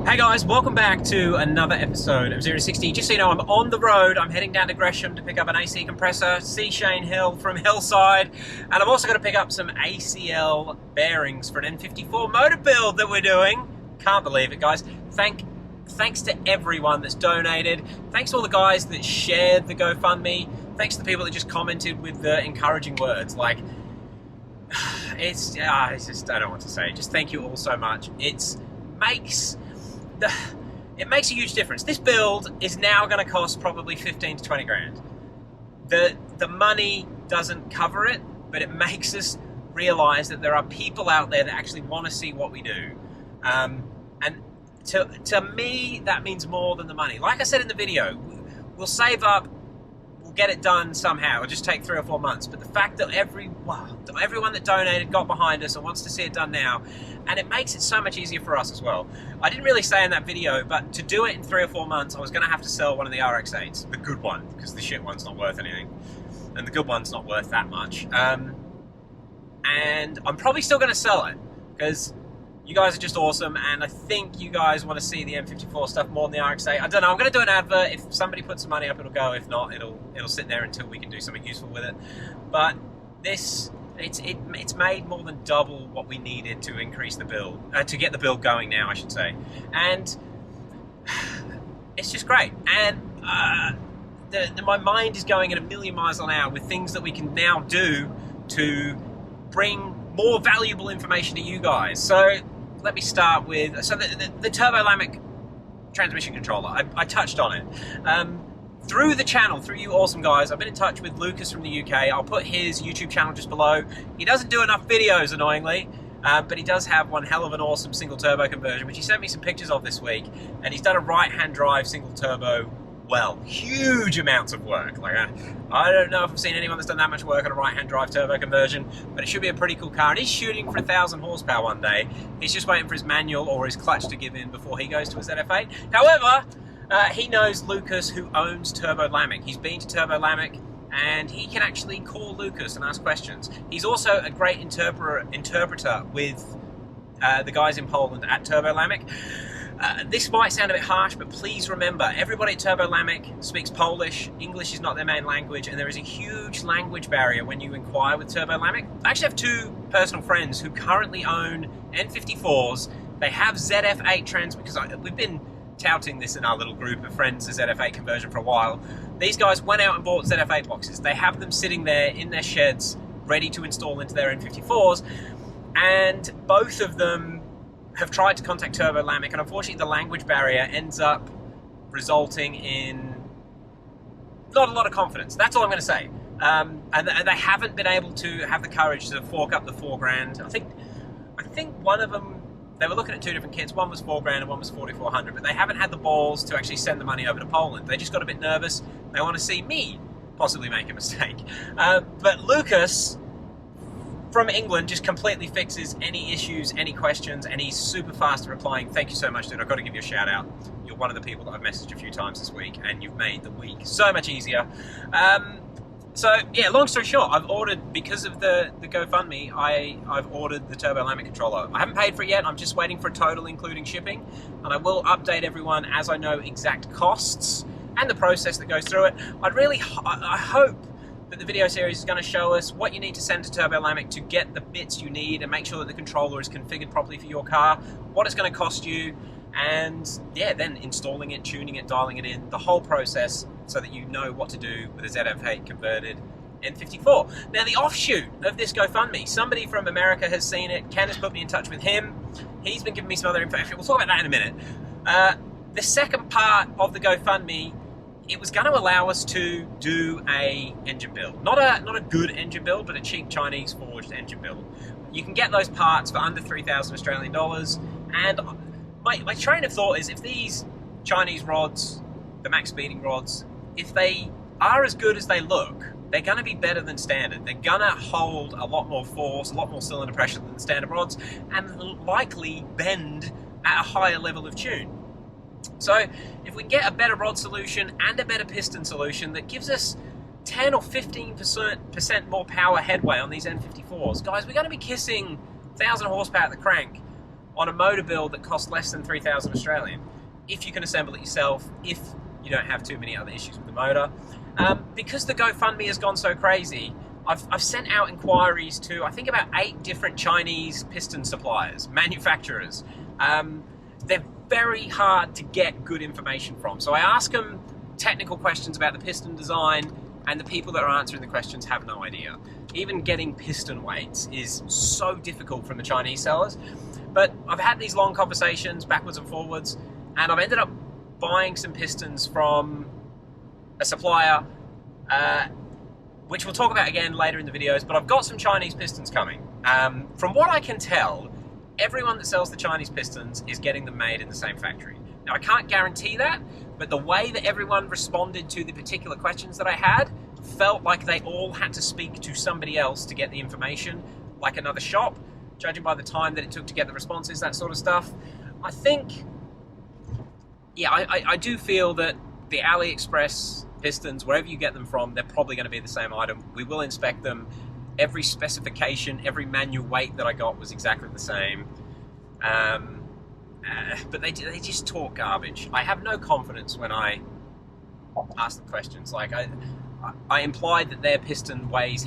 Hey guys, welcome back to another episode of 0 to 60. Just so you know, I'm on the road. I'm heading down to Gresham to pick up an AC compressor, see Shane Hill from Hillside, and I'm also going to pick up some ACL bearings for an N54 motor build that we're doing. Can't believe it, guys. Thanks to everyone that's donated. Thanks to all the guys that shared the GoFundMe. Thanks to the people that just commented with the encouraging words. Like, it's just, I don't know what to say. Just thank you all so much. It makes a huge difference. This build is now going to cost probably 15 to 20 grand. The money doesn't cover it, but it makes us realize that there are people out there that actually want to see what we do. And to me, that means more than the money. Like I said in the video, we'll save up, we'll get it done somehow. It'll just take 3 or 4 months. But the fact that everyone that donated got behind us and wants to see it done now, and it makes it so much easier for us as well. I didn't really say in that video, but to do it in 3 or 4 months, I was going to have to sell one of the RX-8s, the good one, because the shit one's not worth anything, and the good one's not worth that much. And I'm probably still going to sell it, because you guys are just awesome, and I think you guys want to see the M54 stuff more than the RX-8. I don't know, I'm going to do an advert. If somebody puts some money up, it'll go. If not, it'll sit there until we can do something useful with it. But this... It's made more than double what we needed to increase the build, to get the build going now, I should say. And it's just great. And my mind is going at a million miles an hour with things that we can now do to bring more valuable information to you guys. So let me start with the Turbolamic transmission controller. I touched on it. Through the channel, through you awesome guys, I've been in touch with Lucas from the UK. I'll put his YouTube channel just below. He doesn't do enough videos, annoyingly, but he does have one hell of an awesome single turbo conversion, which he sent me some pictures of this week, and he's done a right-hand drive single turbo well. Huge amounts of work. Like, I don't know if I've seen anyone that's done that much work on a right-hand drive turbo conversion, but it should be a pretty cool car, and he's shooting for 1,000 horsepower one day. He's just waiting for his manual or his clutch to give in before he goes to a ZF8. However, he knows Lucas, who owns Turbolamic. He's been to Turbolamic, and he can actually call Lucas and ask questions. He's also a great interpreter with the guys in Poland at Turbolamic. This might sound a bit harsh, but please remember, everybody at Turbolamic speaks Polish. English is not their main language, and there is a huge language barrier when you inquire with Turbolamic. I actually have 2 personal friends who currently own N54s. They have ZF8 because we've been touting this in our little group of friends, the ZF8 conversion, for a while. These guys went out and bought ZF8 boxes. They have them sitting there in their sheds, ready to install into their N54s, and both of them have tried to contact Turbolamic, and unfortunately the language barrier ends up resulting in not a lot of confidence. That's all I'm going to say. And they haven't been able to have the courage to fork up the 4 grand. I think one of them, they were looking at 2 different kits. One was 4 grand and one was 4,400, but they haven't had the balls to actually send the money over to Poland. They just got a bit nervous. They want to see me possibly make a mistake. But Lucas from England just completely fixes any issues, any questions, and he's super fast at replying. Thank you so much, dude. I've got to give you a shout out. You're one of the people that I've messaged a few times this week, and you've made the week so much easier. So, yeah, long story short, I've ordered, because of the GoFundMe, I've ordered the Turbolamic controller. I haven't paid for it yet. I'm just waiting for a total, including shipping. And I will update everyone as I know exact costs and the process that goes through it. I hope that the video series is going to show us what you need to send to Turbolamic to get the bits you need and make sure that the controller is configured properly for your car, what it's going to cost you, and yeah, then installing it, tuning it, dialing it in, the whole process, so that you know what to do with a ZF8 converted N54. Now, the offshoot of this GoFundMe, somebody from America has seen it. Ken has put me in touch with him. He's been giving me some other information. We'll talk about that in a minute. The second part of the GoFundMe, it was going to allow us to do a engine build. Not a good engine build, but a cheap Chinese forged engine build. You can get those parts for under 3,000 Australian dollars. And my train of thought is, if these Chinese rods, the max speeding rods, if they are as good as they look, they're going to be better than standard. They're going to hold a lot more force, a lot more cylinder pressure than standard rods, and likely bend at a higher level of tune. So if we get a better rod solution and a better piston solution that gives us 10 or 15% more power headway on these N54s, guys, we're going to be kissing 1,000 horsepower at the crank on a motor build that costs less than 3,000 Australian, if you can assemble it yourself, if you don't have too many other issues with the motor. Because the GoFundMe has gone so crazy, I've sent out inquiries to, I think, about 8 different Chinese piston suppliers, manufacturers. They're very hard to get good information from. So I ask them technical questions about the piston design, and the people that are answering the questions have no idea. Even getting piston weights is so difficult from the Chinese sellers. But I've had these long conversations backwards and forwards, and I've ended up buying some pistons from a supplier, which we'll talk about again later in the videos, but I've got some Chinese pistons coming. From what I can tell, everyone that sells the Chinese pistons is getting them made in the same factory. Now, I can't guarantee that, but the way that everyone responded to the particular questions that I had felt like they all had to speak to somebody else to get the information, like another shop, judging by the time that it took to get the responses, that sort of stuff. I think, yeah, I do feel that the AliExpress pistons, wherever you get them from, they're probably going to be the same item. We will inspect them. Every specification, every manual weight that I got was exactly the same. But they just talk garbage. I have no confidence when I ask them questions. Like, I implied that their piston weighs,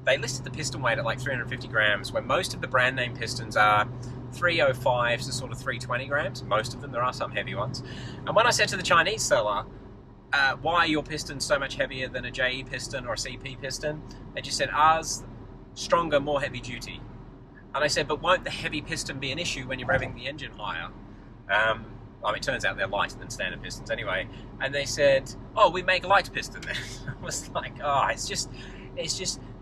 they listed the piston weight at like 350 grams, when most of the brand name pistons are 305s to sort of 320 grams. Most of them, there are some heavy ones. And when I said to the Chinese seller, why are your pistons so much heavier than a JE piston or a CP piston? They just said, ours stronger, more heavy duty. And I said, but won't the heavy piston be an issue when you're revving the engine higher? I mean, it turns out they're lighter than standard pistons anyway. And they said, oh, we make light piston then. I was like, oh, it's just,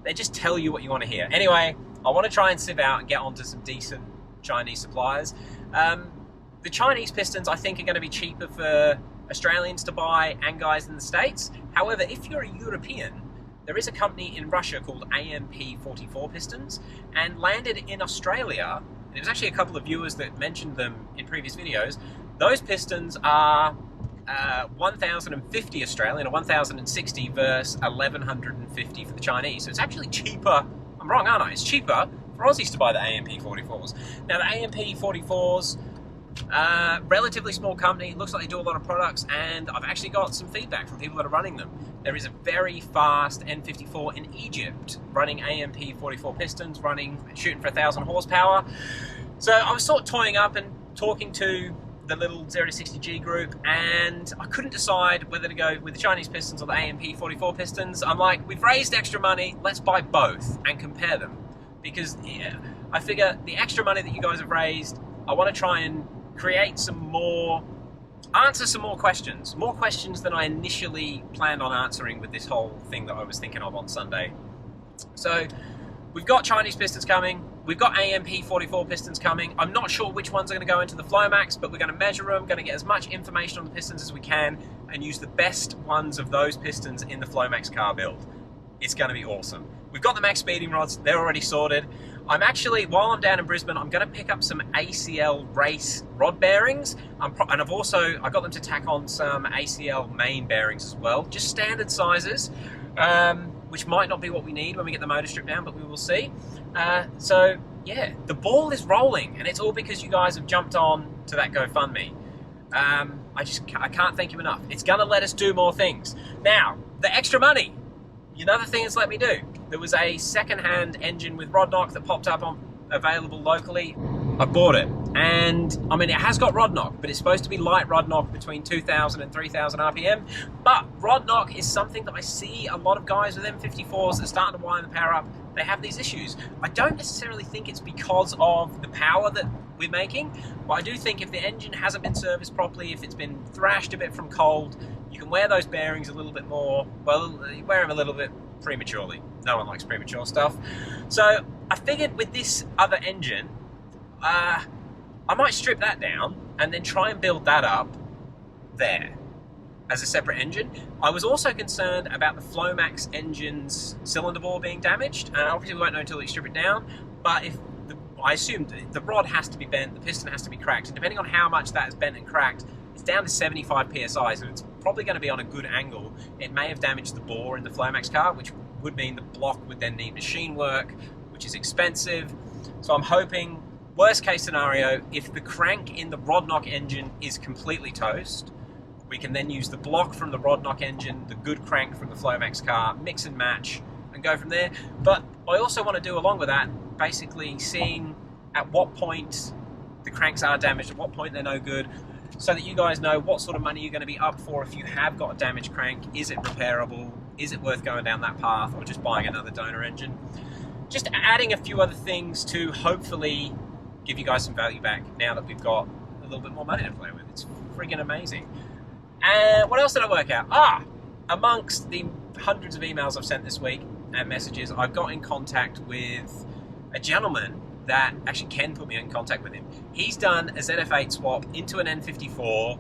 they just tell you what you want to hear. Anyway, I want to try and sieve out and get onto some decent Chinese suppliers. The Chinese pistons, I think, are going to be cheaper for Australians to buy and guys in the States. However, if you're a European, there is a company in Russia called AMP44 Pistons, and landed in Australia. And there was actually a couple of viewers that mentioned them in previous videos. Those pistons are 1,050 Australian or 1,060 versus 1,150 for the Chinese. So it's actually cheaper. I'm wrong, aren't I? It's cheaper for Aussies to buy the AMP44s. Now, the AMP44s, relatively small company, looks like they do a lot of products, and I've actually got some feedback from people that are running them. There is a very fast N54 in Egypt running AMP44 pistons, shooting for 1,000 horsepower. So I was sort of toying up and talking to the little 0-60G group, and I couldn't decide whether to go with the Chinese pistons or the AMP44 pistons. I'm like, we've raised extra money, let's buy both and compare them. Because I figure the extra money that you guys have raised, I want to try and create answer some more questions than I initially planned on answering with this whole thing that I was thinking of on Sunday. So we've got Chinese pistons coming, we've got AMP44 pistons coming. I'm not sure which ones are going to go into the Flomax, but we're going to measure them, going to get as much information on the pistons as we can, and use the best ones of those pistons in the Flomax car build. It's going to be awesome. We've got the max speeding rods, they're already sorted. I'm actually, while I'm down in Brisbane, I'm going to pick up some ACL race rod bearings, and I got them to tack on some ACL main bearings as well, just standard sizes, which might not be what we need when we get the motor strip down, but we will see. So yeah, the ball is rolling, and it's all because you guys have jumped on to that GoFundMe. I can't thank you enough. It's going to let us do more things. Now, the extra money, another thing it's let me do. There was a second-hand engine with rod knock that popped up available locally. I bought it, and I mean, it has got rod knock, but it's supposed to be light rod knock between 2,000 and 3,000 RPM. But rod knock is something that I see a lot of guys with M54s that are starting to wind the power up. They have these issues. I don't necessarily think it's because of the power that we're making, but I do think if the engine hasn't been serviced properly, if it's been thrashed a bit from cold, you can wear those bearings a little bit more, well, you wear them a little bit prematurely. No one likes premature stuff. So I figured with this other engine, I might strip that down and then try and build that up there as a separate engine. I was also concerned about the Flomax engine's cylinder bore being damaged, and obviously we won't know until you strip it down, but I assumed the rod has to be bent, the piston has to be cracked, and depending on how much that is bent and cracked, it's down to 75 psi, so it's probably going to be on a good angle. It may have damaged the bore in the Flomax car, which would mean the block would then need machine work, which is expensive. So I'm hoping Worst case scenario, if the crank in the rod knock engine is completely toast, we can then use the block from the rod knock engine, the good crank from the Flomax car, mix and match, and go from there. But I also want to do along with that, basically seeing at what point the cranks are damaged, at what point they're no good, so that you guys know what sort of money you're going to be up for if you have got a damaged crank. Is it repairable? Is it worth going down that path, or just buying another donor engine? Just adding a few other things to hopefully give you guys some value back now that we've got a little bit more money to play with. It's freaking amazing. And what else did I work out? Amongst the hundreds of emails I've sent this week and messages, I've got in contact with a gentleman that actually Ken put me in contact with him. He's done a ZF8 swap into an N54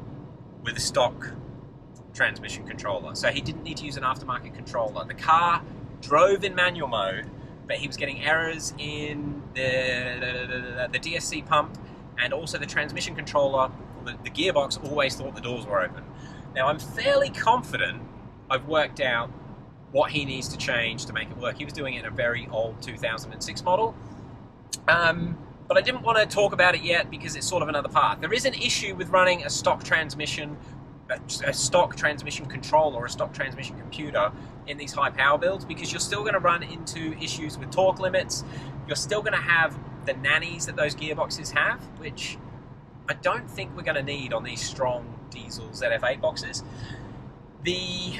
with a stock transmission controller. So he didn't need to use an aftermarket controller. The car drove in manual mode, but he was getting errors in the DSC pump, and also the transmission controller, the gearbox always thought the doors were open. Now I'm fairly confident I've worked out what he needs to change to make it work. He was doing it in a very old 2006 model, but I didn't want to talk about it yet because it's sort of another part. There is an issue with running a stock transmission controller or a stock transmission computer in these high power builds, because you're still going to run into issues with torque limits. You're still going to have the nannies that those gearboxes have, which I don't think we're going to need on these strong diesel ZF8 boxes. The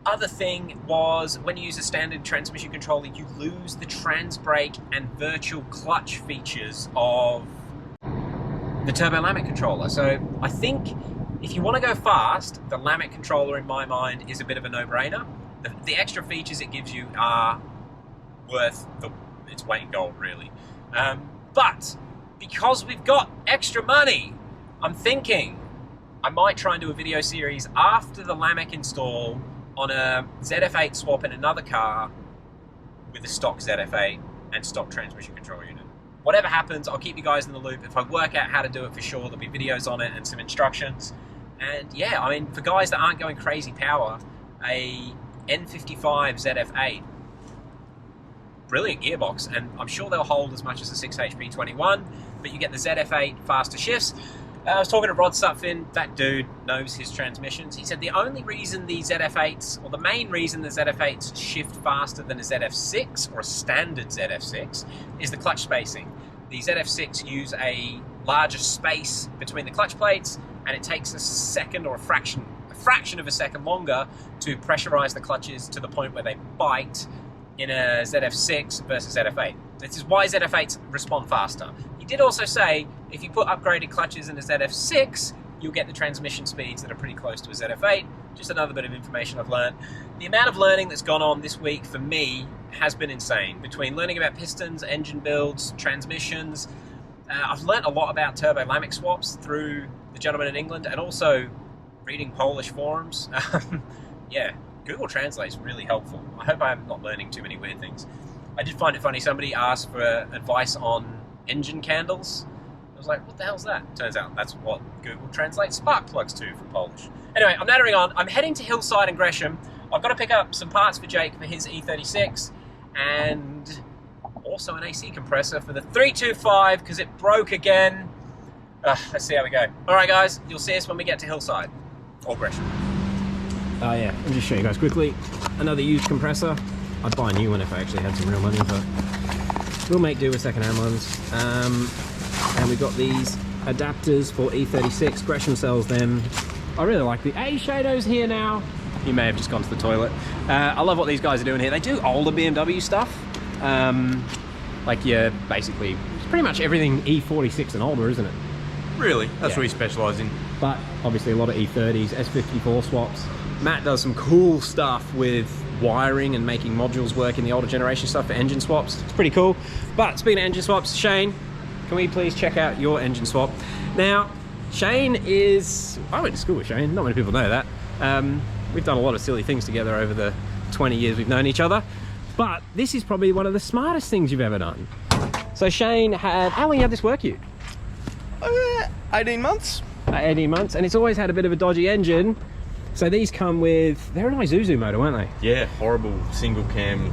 other thing was, when you use a standard transmission controller, you lose the trans brake and virtual clutch features of the turbo Lamec controller. So I think if you want to go fast, the Lamec controller in my mind is a bit of a no-brainer. The extra features it gives you are worth its weight in gold, really. But because we've got extra money, I'm thinking I might try and do a video series after the Lamec install on a ZF8 swap in another car with a stock ZF8 and stock transmission control unit. Whatever happens, I'll keep you guys in the loop. If I work out how to do it, for sure, there'll be videos on it and some instructions. And yeah, I mean, for guys that aren't going crazy power, a N55 ZF8, brilliant gearbox, and I'm sure they'll hold as much as a 6HP21, but you get the ZF8 faster shifts. I was talking to Rod Sutphin, that dude knows his transmissions. He said the only reason the ZF8s, or the main reason the ZF8s shift faster than a ZF6 or a standard ZF6 is the clutch spacing. The ZF6 use a larger space between the clutch plates, and it takes a second or a fraction of a second longer to pressurize the clutches to the point where they bite in a ZF6 versus ZF8. This is why ZF8s respond faster. He did also say if you put upgraded clutches in a ZF6, you'll get the transmission speeds that are pretty close to a ZF8. Just another bit of information I've learned. The amount of learning that's gone on this week for me has been insane. Between learning about pistons, engine builds, transmissions, I've learned a lot about turbo Lamec swaps through the gentleman in England, and also reading Polish forums. Yeah, Google Translate's really helpful. I hope I'm not learning too many weird things. I did find it funny, somebody asked for advice on engine candles. I was like, what the hell's that? Turns out that's what Google Translate spark plugs to for Polish. Anyway, I'm nattering on. I'm heading to Hillside and Gresham. I've got to pick up some parts for Jake for his E36, and also an AC compressor for the 325 because it broke again. Let's see how we go. All right, guys, you'll see us when we get to Hillside or Gresham. Oh yeah, I'll just show you guys quickly. Another used compressor. I'd buy a new one if I actually had some real money, but we'll make do with second-hand ones. And we've got these adapters for E36. Gresham sells them. I really like the... Hey, Shado's here now. He may have just gone to the toilet. I love what these guys are doing here. They do older BMW stuff. Like, yeah, basically, it's pretty much everything E46 and older, isn't it? Really? That's what we specialise in. But obviously a lot of E30s, S54 swaps. Matt does some cool stuff with wiring and making modules work in the older generation stuff for engine swaps. It's pretty cool. But speaking of engine swaps, Shane, can we please check out your engine swap? Now, Shane is... I went to school with Shane, not many people know that. We've done a lot of silly things together over the 20 years we've known each other. But this is probably one of the smartest things you've ever done. So Shane had... How long had this work you? 18 months. 18 months, and it's always had a bit of a dodgy engine. So these come with... They're an Isuzu motor, weren't they? Yeah, horrible single cam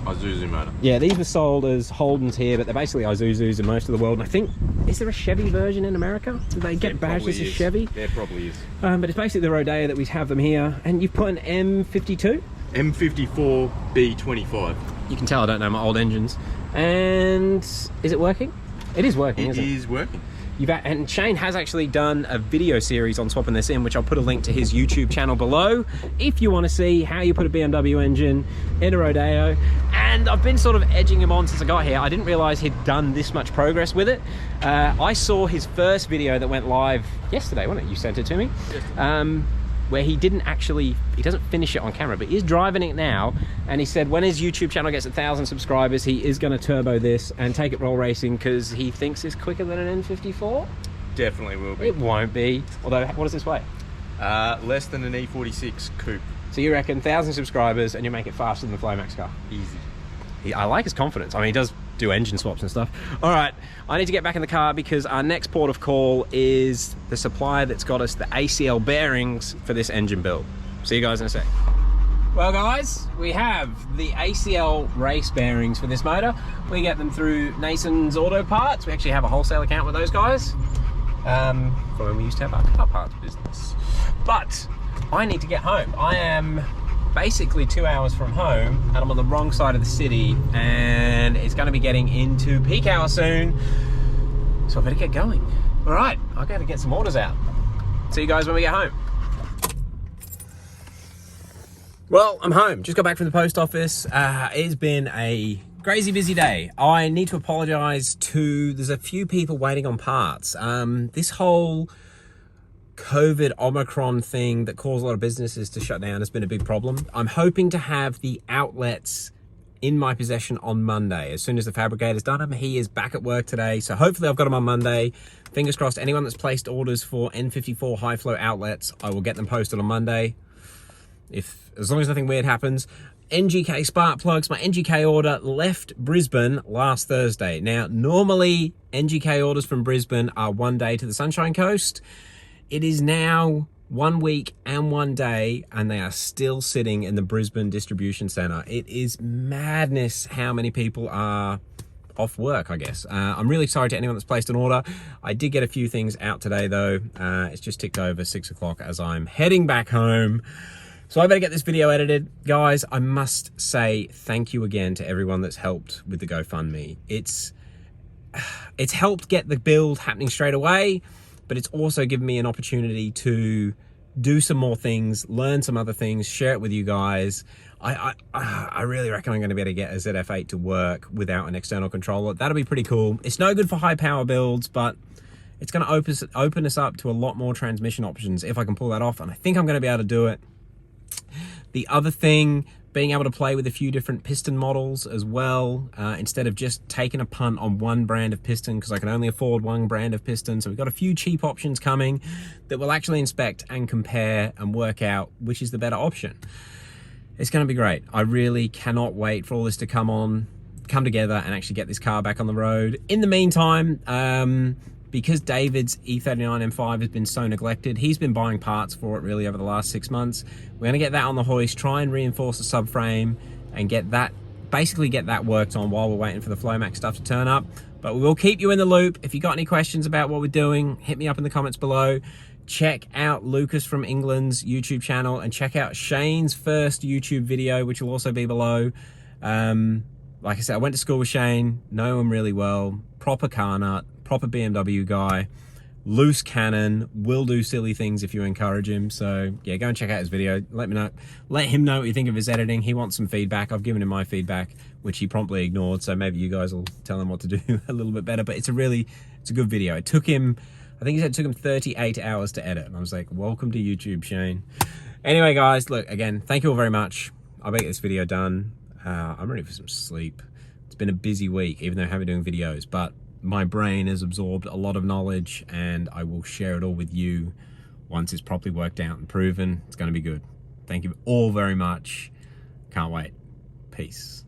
Isuzu motor. Yeah, these were sold as Holdens here, but they're basically Isuzus in most of the world. And I think, is there a Chevy version in America? Do they get badged as a Chevy? There probably is. But it's basically the Rodeo that we have them here. And you've put an M52? M54 B25. You can tell I don't know my old engines. And is it working? It is working, isn't it? It is working. And Shane has actually done a video series on swapping this in, which I'll put a link to his YouTube channel below if you want to see how you put a BMW engine in a Rodeo. And I've been sort of edging him on since I got here. I didn't realize he'd done this much progress with it. I saw his first video that went live yesterday, wasn't it? You sent it to me. Where he doesn't finish it on camera, but he's driving it now. And he said when his YouTube channel gets 1,000 subscribers, he is going to turbo this and take it roll racing because he thinks it's quicker than an N54. Definitely will be. It won't be. Although, what does this weigh? Less than an E46 coupe. So you reckon 1,000 subscribers and you make it faster than the Flowmax car? Easy. I like his confidence. I mean, he does do engine swaps and stuff. All right, I need to get back in the car because our next port of call is the supplier that's got us the ACL bearings for this engine build. See you guys in a sec. Well guys, we have the ACL race bearings for this motor. We get them through Nason's Auto Parts. We actually have a wholesale account with those guys. From when we used to have our car parts business. But I need to get home. I am basically 2 hours from home and I'm on the wrong side of the city and it's going to be getting into peak hour soon, so I better get going. All right, I gotta get some orders out. See you guys when we get home. Well, I'm home. Just got back from the post office. It's been a crazy busy day. I need to apologize there's a few people waiting on parts. This whole COVID Omicron thing that caused a lot of businesses to shut down has been a big problem. I'm hoping to have the outlets in my possession on Monday. As soon as the fabricator's done them, he is back at work today. So hopefully I've got them on Monday. Fingers crossed, anyone that's placed orders for N54 high flow outlets, I will get them posted on Monday. As long as nothing weird happens. NGK spark plugs, my NGK order left Brisbane last Thursday. Now, normally NGK orders from Brisbane are 1 day to the Sunshine Coast. It is now 1 week and 1 day, and they are still sitting in the Brisbane distribution center. It is madness how many people are off work, I guess. I'm really sorry to anyone that's placed an order. I did get a few things out today, though. It's just ticked over 6 o'clock as I'm heading back home. So I better get this video edited. Guys, I must say thank you again to everyone that's helped with the GoFundMe. It's helped get the build happening straight away, but it's also given me an opportunity to do some more things, learn some other things, share it with you guys. I really reckon I'm going to be able to get a ZF8 to work without an external controller. That'll be pretty cool. It's no good for high power builds, but it's going to open us up to a lot more transmission options if I can pull that off, and I think I'm going to be able to do it. The other thing, being able to play with a few different piston models as well, instead of just taking a punt on one brand of piston, because I can only afford one brand of piston. So we've got a few cheap options coming that we'll actually inspect and compare and work out which is the better option. It's going to be great. I really cannot wait for all this to come together and actually get this car back on the road. In the meantime, because David's E39 M5 has been so neglected, he's been buying parts for it really over the last 6 months. We're gonna get that on the hoist, try and reinforce the subframe and basically get that worked on while we're waiting for the Flowmax stuff to turn up. But we will keep you in the loop. If you got any questions about what we're doing, hit me up in the comments below. Check out Lucas from England's YouTube channel and check out Shane's first YouTube video, which will also be below. Like I said, I went to school with Shane, know him really well, proper car nut, proper BMW guy, loose cannon, will do silly things if you encourage him. So yeah, go and check out his video. Let him know what you think of his editing. He wants some feedback. I've given him my feedback, which he promptly ignored. So maybe you guys will tell him what to do a little bit better. But it's a good video. It took him, I think he said it took him 38 hours to edit. And I was like, welcome to YouTube, Shane. Anyway, guys, look, again, thank you all very much. I better get this video done. I'm ready for some sleep. It's been a busy week, even though I haven't been doing videos, but my brain has absorbed a lot of knowledge and I will share it all with you once it's properly worked out and proven. It's going to be good. Thank you all very much. Can't wait. Peace.